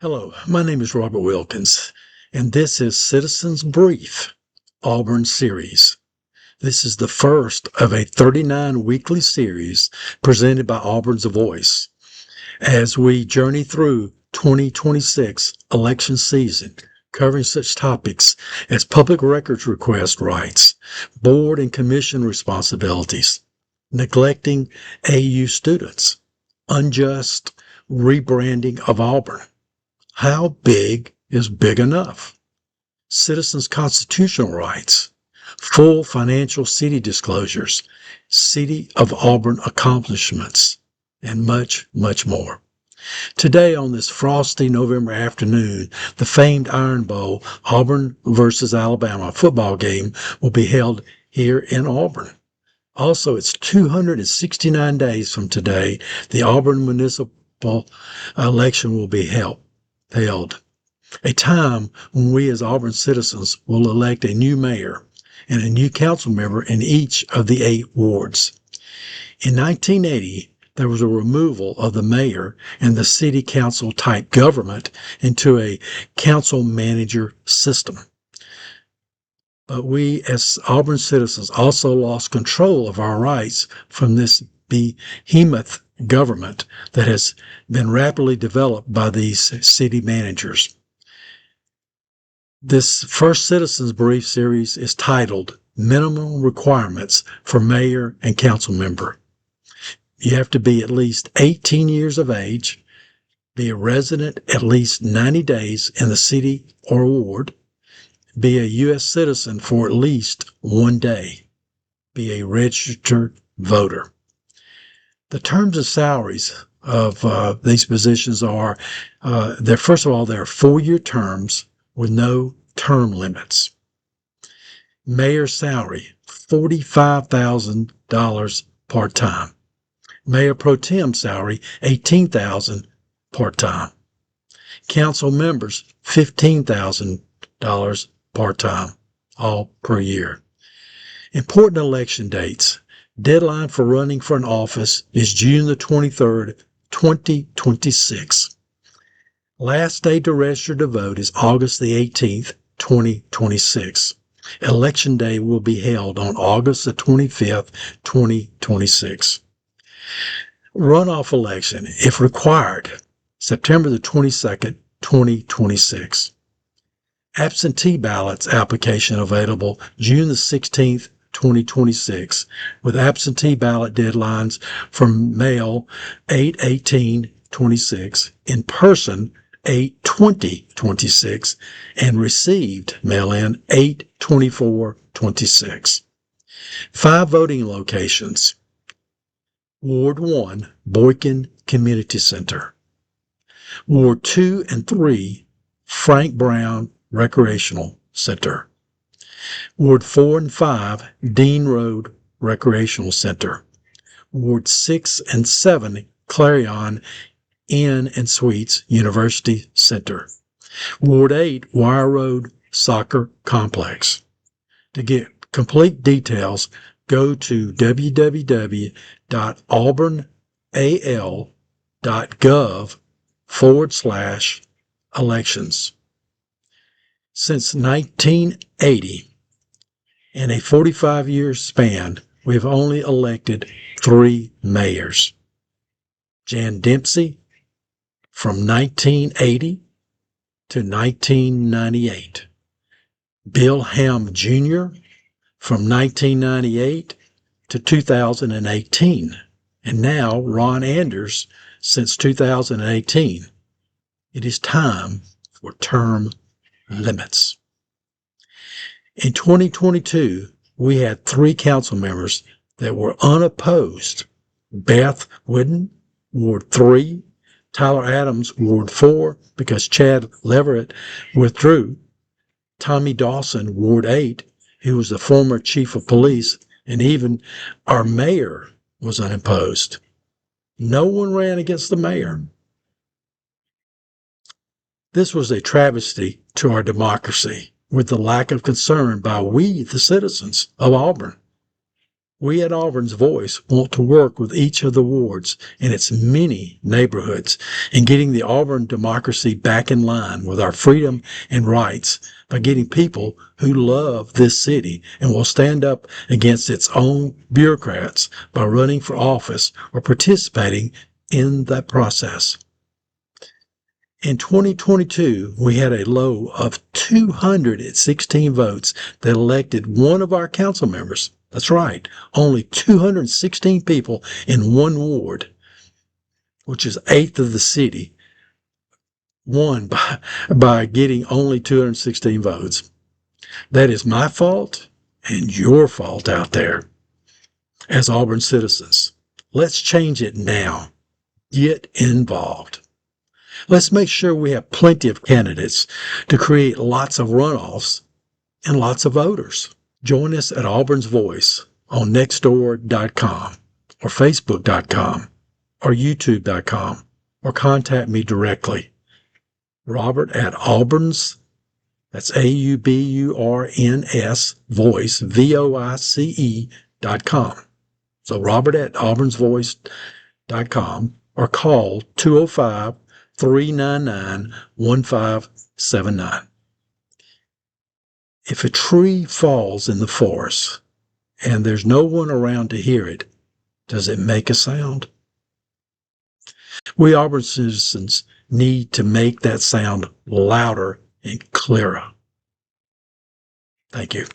Hello, my name is Robert Wilkins, and this is Citizens Brief Auburn series. This is the first of a 39 weekly series presented by Auburns Voice as we journey through 2026 election season, covering such topics as public records request rights, board and commission responsibilities, neglecting AU students, unjust rebranding of Auburn. How big is big enough? Citizens' constitutional rights, full financial city disclosures, City of Auburn Accomplishments, and much, much more. Today on this frosty November afternoon, the famed Iron Bowl, Auburn versus Alabama football game will be held here in Auburn. Also, it's 269 days from today, the Auburn Municipal Election will be held, a time when we as Auburn citizens will elect a new mayor and a new council member in each of the 8 wards. In 1980, there was a removal of the mayor and the city council type government into a council manager system. But we as Auburn citizens also lost control of our rights from this behemoth government that has been rapidly developed by these city managers. This first Citizens Brief series is titled Minimum Requirements for Mayor and Council Member. You have to be at least 18 years of age, be a resident at least 90 days in the city or ward, be a U.S. citizen for at least 1 day, be a registered voter. The terms and salaries of these positions are, first of all, they're 4-year terms with no term limits. Mayor's salary, $45,000 part-time. Mayor Pro Tem salary, $18,000 part-time. Council members, $15,000 part-time, all per year. Important election dates. Deadline for running for an office is June the 23rd, 2026. Last day to register to vote is August the 18th, 2026. Election day will be held on August the 25th, 2026. Runoff election, if required, September the 22nd, 2026. Absentee ballots application available June the 16th, 2026, with absentee ballot deadlines for mail 8/18/26, in person 8/20/26, and received mail-in 8/24/26. 5 voting locations. Ward 1, Boykin Community Center. Ward 2 and 3, Frank Brown Recreational Center. Ward 4 and 5, Dean Road Recreational Center. Ward 6 and 7, Clarion Inn and Suites University Center. Ward 8, Wire Road Soccer Complex. To get complete details, go to www.auburnal.gov/elections. Since 1980, in a 45-year span, we have only elected 3 mayors. Jan Dempsey from 1980 to 1998. Bill Ham Jr. from 1998 to 2018. And now Ron Anders since 2018. It is time for term limits. In 2022, we had 3 council members that were unopposed. Beth Whidden, Ward 3, Tyler Adams, Ward 4, because Chad Leverett withdrew, Tommy Dawson, Ward 8, who was the former chief of police, and even our mayor was unopposed. No one ran against the mayor. This was a travesty to our democracy, with the lack of concern by we, the citizens of Auburn. We at Auburn's Voice want to work with each of the wards in its many neighborhoods in getting the Auburn democracy back in line with our freedom and rights by getting people who love this city and will stand up against its own bureaucrats by running for office or participating in that process. In 2022, we had a low of 216 votes that elected one of our council members. That's right, only 216 people in one ward, which is eighth of the city, won by getting only 216 votes. That is my fault and your fault out there as Auburn citizens. Let's change it now. Get involved. Let's make sure we have plenty of candidates to create lots of runoffs and lots of voters. Join us at Auburn's Voice on nextdoor.com or facebook.com or youtube.com or contact me directly. Robert at Auburns, that's AUBURNS Voice, VOICE.com. So Robert at AuburnsVoice.com or call 205-399-1579. If a tree falls in the forest and there's no one around to hear it, does it make a sound? We Auburn citizens need to make that sound louder and clearer. Thank you.